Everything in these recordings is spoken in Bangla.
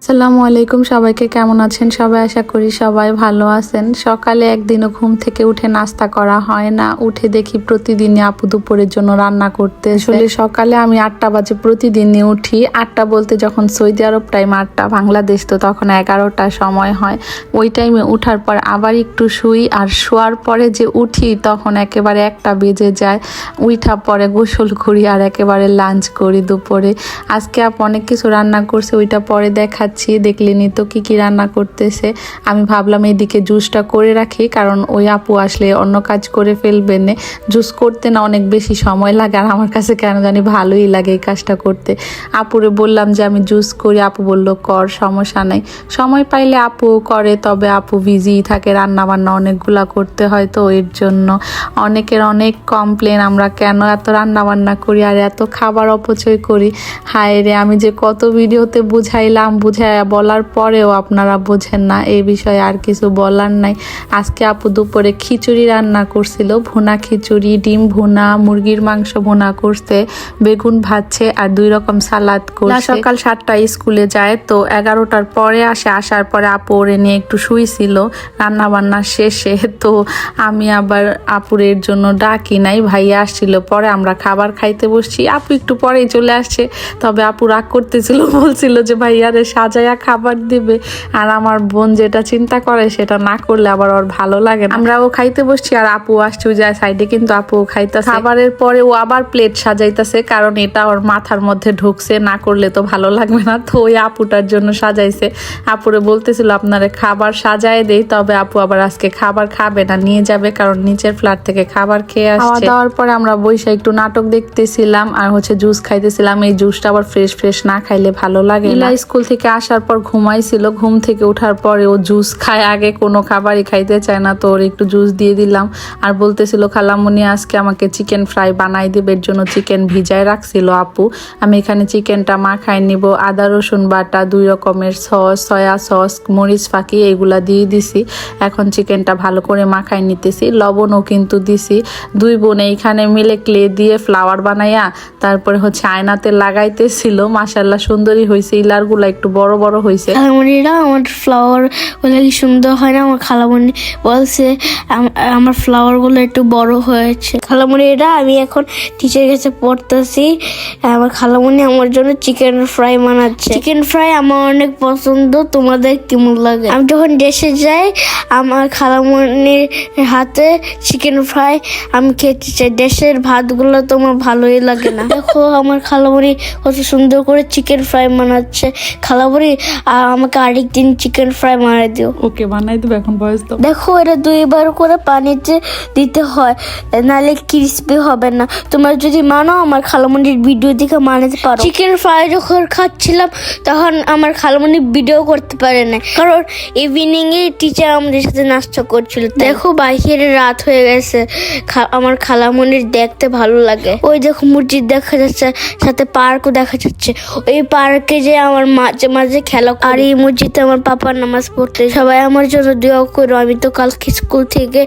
আসসালামু আলাইকুম, সবাইকে কেমন আছেন সবাই? আশা করি সবাই ভালো আছেন। সকালে একদিনও ঘুম থেকে উঠে নাস্তা করা হয় না, উঠে দেখি প্রতিদিনই আপু দুপুরের জন্য রান্না করতে। আসলে সকালে আমি 8টা বাজে প্রতিদিনই উঠি। 8টা বলতে যখন সৌদি আরব টাইম 8টা, বাংলাদেশ তো তখন 11টা সময় হয়। ওই টাইমে উঠার পর আবার একটু শুই, আর শোয়ার পরে যে উঠি তখন একেবারে 1টা বেজে যায়। উঠা পরে গোসল করি আর একেবারে লাঞ্চ করি দুপুরে। আজকে আপু অনেক কিছু রান্না করছে, ওইটা পরে দেখাচ্ছি। দেখলেনি তো কি রান্না করতেছে। আমি ভাবলাম এইদিকে জুসটা করে রাখি, কারণ ওই আপু আসলে অন্য কাজ করে ফেলবেন। জুস করতে না অনেক বেশি সময় লাগে, আর আমার কাছে কেন জানি ভালোই লাগে এই কাজটা করতে। আপুরে বললাম যে আমি জুস করি, আপু বলল কর, সমস্যা নাই। সময় পাইলে আপু করে, তবে আপু বিজি থাকে, রান্না বান্না অনেকগুলা করতে হয়, তো এর জন্য অনেকের অনেক কমপ্লেন আমরা কেন এত রান্না বান্না করি আর এত খাবার অপচয় করি। হায় রে, আমি যে কত ভিডিওতে বুঝাইলাম, বলার পরেও আপনারা বোঝেন না। এই বিষয়ে আর কিছু বলার নাই। আজকে আপু দুপুরে খিচুড়ি রান্না করছিল, ভুনা খিচুড়ি, ডিম ভুনা, মুরগির মাংস ভুনা করছে, বেগুন ভাজছে আর 2 রকম সালাদ করছে। সকাল 7টায় স্কুলে যায়, তো 11টার পরে আসে। আসার পরে আপু ওরে নিয়ে একটু শুইছিল রান্না বান্না শেষে। তো আমি আবার আপুরের জন্য ডাকি নাই, ভাইয়া আসছিল, পরে আমরা খাবার খাইতে বসছি। আপু একটু পরেই চলে আসছে, তবে আপু রাগ করতেছিল, বলছিল যে ভাইয়ারে সাজায়া খাবার দিবে। আর আমার বোন যেটা চিন্তা করে সেটা না করলে আবার ওর ভালো লাগে না। আমরাও খাইতে বসছি আর আপু আসছে যায় সাইডে, কিন্তু আপু খাইতেছে। খাবারের পরে ও আবার প্লেট সাজাইতেছে, কারণ এটা ওর মাথার মধ্যে ঢুকছে, না করলে তো ভালো লাগবে না। তো ওই আপুটার জন্য সাজাইছে। আপুরে বলতেছিল আপনারে খাবার সাজায় দেই, তবে আপু আবার আজকে খাবার খাবে না, নিয়ে যাবে, কারণ নিচের ফ্ল্যাট থেকে খাবার খেয়ে আসছে। খাওয়া দাওয়ার পরে আমরা বসে একটু নাটক দেখতেছিলাম আর জুস খাইতেছিলাম। এই জুসটা আবার ফ্রেশ না খাইলে ভালো লাগে না। স্কুল থেকে আসার পর ঘুমাইছিল, ঘুম থেকে ওঠার পরে ও জুস খায়, আগে কোনো খাবারই খাইতে চায় না, তো ওর একটু জুস দিয়ে দিলাম। আর বলতেছিল খালামুনি আজকে আমাকে চিকেন ফ্রাই বানাই দেবে, এর জন্য চিকেন ভিজায় রাখছিল আপু। আমি এখানে চিকেনটা মাখাই নিব, আদা রসুন বাটা, 2 রকমের সস, সয়া সস, মরিচ ফাঁকি এগুলা দিয়ে দিছি। এখন চিকেনটা ভালো করে মাখাই নিতেছি, লবণও কিন্তু দিছি। 2 বোন এইখানে মিলে ক্লে দিয়ে ফ্লাওয়ার বানাইয়া তারপরে আয়নাতে লাগাইতেছিল। মাশাআল্লাহ সুন্দরই হয়েছে, ইলারগুলা একটু বড় বড় হয়েছে। খালামণিরা আমার ফ্লাওয়ার গুলো কি সুন্দর হয় না? আমার খালামণি বলছে আমার ফ্লাওয়ার গুলো একটু বড় হয়েছে। খালামণিরা আমি এখন টিচার কাছে পড়তেছি। আমার খালামণি আমার জন্য চিকেন ফ্রাই বানাচ্ছে। চিকেন ফ্রাই আমার অনেক পছন্দ, তোমাদের কেমন লাগে? আমি যখন দেশে যাই আমার খালামণির হাতে চিকেন ফ্রাই আমি খেতে চাই। দেশের ভাতগুলো তোমার ভালোই লাগে না। দেখো আমার খালামণি কত সুন্দর করে চিকেন ফ্রাই বানাচ্ছে। খালামণি আমাকে আরেকদিন চিকেন ফ্রাই বানাই দিও। ওকে, বানাই দেবো, এখন বয়স দাও। দেখো এটা 2 বার করে পানিতে দিতে হয়, নাহলে ক্রিস্পি হবে না। তোমরা যদি মানো আমার খালামণির ভিডিও দেখে বানাতে পারো। চিকেন ফ্রাই যখন খাচ্ছিলাম তখন আমার খালামণি ভিডিও করতে পারে না, কারণ ইভিনিং এ টিচার আমাদের সাথে নাস্তা করছিল। দেখো বাইরে রাত হয়ে গেছে, আমার খালামণির দেখতে ভালো লাগে। ওই দেখো মসজিদ দেখা যাচ্ছে, সাথে পার্কও দেখা যাচ্ছে। ওই পার্কে যে আমার মাঝে মাঝে খেলা, আর এই মসজিদে আমার পাপা নামাজ পড়তে। সবাই আমার জন্য দোয়া করো। আমি তো কালকে স্কুল থেকে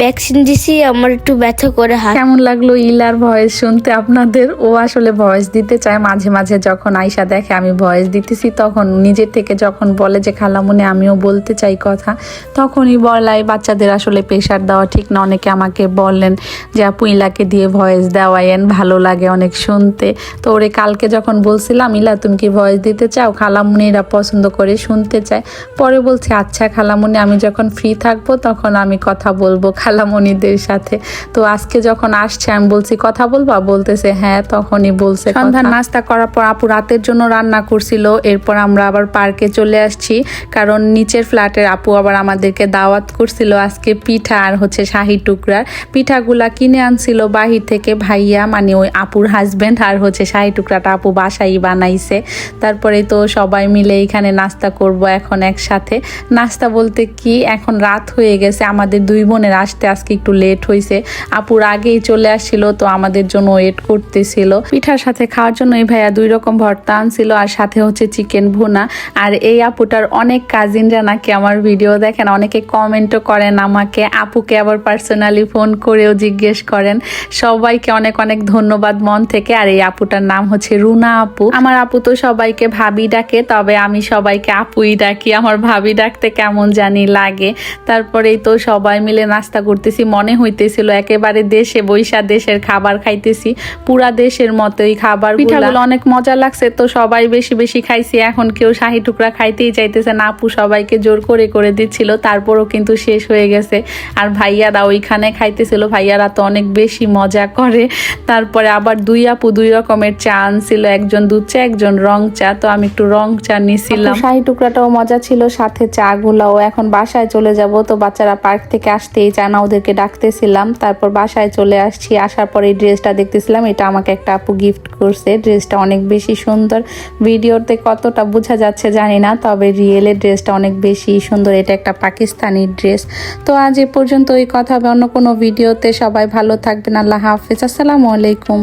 ভ্যাকসিন দিছি, আমার একটু ব্যথা করে হাত। কেমন লাগলো ইলার ভয়েস শুনতে আপনাদের? ও আসলে ভয়েস দিতে চায় মাঝে মাঝে, যখন আয়শা দেখে আমি ভয়েস দিতেছি তখন নিজের থেকে যখন বলে যে খালামুনি আমিও বলতে চাই কথা, তখনই বলাই। বাচ্চাদের আসলে প্রেশার দেওয়া ঠিক না। অনেকে আমাকে বললেন যে আপু ইলাকে দিয়ে ভয়েস দেওয়াইন, ভালো লাগে অনেক শুনতে। তো ওরে কালকে যখন বলছিলাম ইলা তুমি কি ভয়েস দিতে চাও, খালামুনিরা পছন্দ করে শুনতে চায়। পরে বলছে আচ্ছা খালামুনি, আমি যখন ফ্রি থাকবো তখন আমি কথা বলবো খালামুনিদের সাথে। তো আজকে যখন আসছে আমি বলছি কথা বলবা, বলতেছে হ্যাঁ, তখনই বলছে। সন্ধ্যার নাস্তা করার পর আপু রাতের জন্য রান্না করছিল। এরপর আমরা আবার পার্কে চলে আসছি, কারণ নিচের ফ্ল্যাটের আপু আবার আমাদেরকে দাওয়াত করছিল আজকে পিঠা আর শাহি টুকরার। পিঠাগুলা কিনে আনছিল বাহির থেকে ভাইয়া, মানে ওই আপুর হাজবেন্ড, আর শাহি টুকরাটা আপু বাসাই বানাইছে। তারপরে তো সবাই মিলে এখানে নাস্তা করব এখন একসাথে। নাস্তা বলতে কি, এখন রাত হয়ে গেছে, আমাদের 2 বোনের আসতে আজকে একটু লেট হয়েছে। আপুর আগেই চলে আসছিল, তো আমাদের জন্য ওয়েট করতেছিল। পিঠার সাথে খাওয়ার জন্য এই ভাইয়া 2 রকম ভর্তা আনছিল, আর সাথে চিকেন ভুনা। আর এই আপুটার অনেক কাজিনরা নাকি আমার ভিডিও দেখেন, অনেকে কমেন্টও করেন আমাকে, আপুকে আবার পার্সোনালি ফোন করেও জিজ্ঞেস করেন। সবাইকে অনেক অনেক ধন্যবাদ মন থেকে। আর এই আপুটার নাম রুনা আপু। আমার আপু তো সবাইকে ভাবি ডাকে, তবে কিভাবে আমি সবাইকে আপুই ডাকি, আমার ভাবি ডাকতে কেমন জানি লাগে। তারপরেই তো সবাই মিলে নাস্তা করতেছি, মনে হইতেছিল একেবারে দেশে বৈশা দেশের খাবার খাইতেছি, পুরা দেশের মতোই খাবার। পিঠাগুলো অনেক মজা লাগছে, তো সবাই বেশি বেশি খাইছি। এখন কেউ শাহি টুকরা খাইতেই চাইতেছে না, আপু সবাইকে জোর করে করে দিচ্ছিল, তারপরও কিন্তু শেষ হয়ে গেছে। আর ভাইয়ারা ওইখানে খাইতেছিল, ভাইয়ারা তো অনেক বেশি মজা করে। তারপরে আবার দুই আপু দুই রকমের চা আনছিল, একজন দুধ চা একজন রং চা, তো আমি একটু রং চা নিছিলাম। শাহি টুকরাটাও মজা ছিল, সাথে চা গুলাও। এখন বাসায় চলে যাব, তো বাচ্চারা পার্ক থেকে আসতেই চায় না, ওদেরকে ডাকতেছিলাম। তারপর বাসায় চলে আসছি, আসার পরে এই ড্রেসটা দেখতেছিলাম, এটা আমাকে একটা আপু গিফট করছে। ড্রেসটা অনেক বেশি সুন্দর, ভিডিওতে কতটা বোঝা যাচ্ছে জানি না, তবে রিয়েলে ড্রেসটা অনেক বেশি সুন্দর। এটা একটা পাকিস্তানি ড্রেস। তো আজ এ পর্যন্ত, এই কথা হবে অন্য কোনো ভিডিওতে। সবাই ভালো থাকবেন, আল্লাহ হাফেজ, আসসালামু আলাইকুম।